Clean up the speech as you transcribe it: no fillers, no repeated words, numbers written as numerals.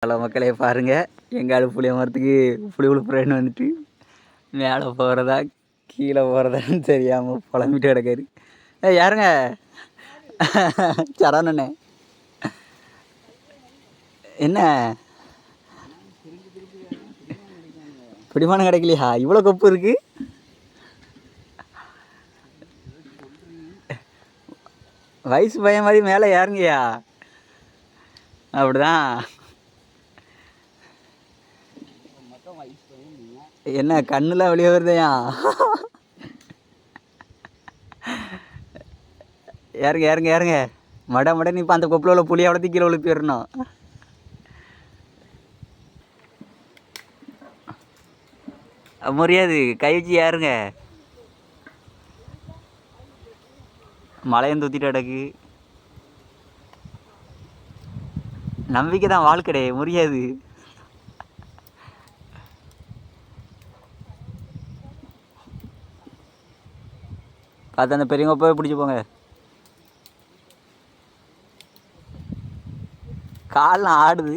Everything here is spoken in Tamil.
ஹலோ மக்களே பாருங்கள், எங்காவது புளிய மரத்துக்கு புளி உழுப்புறேன்னு வந்துட்டு மேலே போகிறதா கீழே போகிறதான்னு தெரியாமல் புலம்பிட்டு கிடக்காரு. யாருங்க? சரவணண்ணே. என்ன பிடிமானம் கிடைக்கலையா? இவ்வளோ கொப்பு இருக்கு. வயசு பையன் மாதிரி மேலே யாருங்கய்யா? அப்படிதான். என்ன கண்ணுலாம் வெளியே வருதையா? யாருங்க யாருங்க யாருங்க மட நீ இப்போ அந்த கொப்பில் உள்ள புளியை வளர்த்தி கீழே விழுப்பிடணும். முடியாது, கை வச்சு யாருங்க? மழையும் தூத்திட்டு கிடக்கு. நம்பிக்கை தான் வாழ்க்கடே, முடியாது. பார்த்து அந்த பெரியவங்க போய் பிடிச்சி போங்க. கால்லாம் ஆடுது.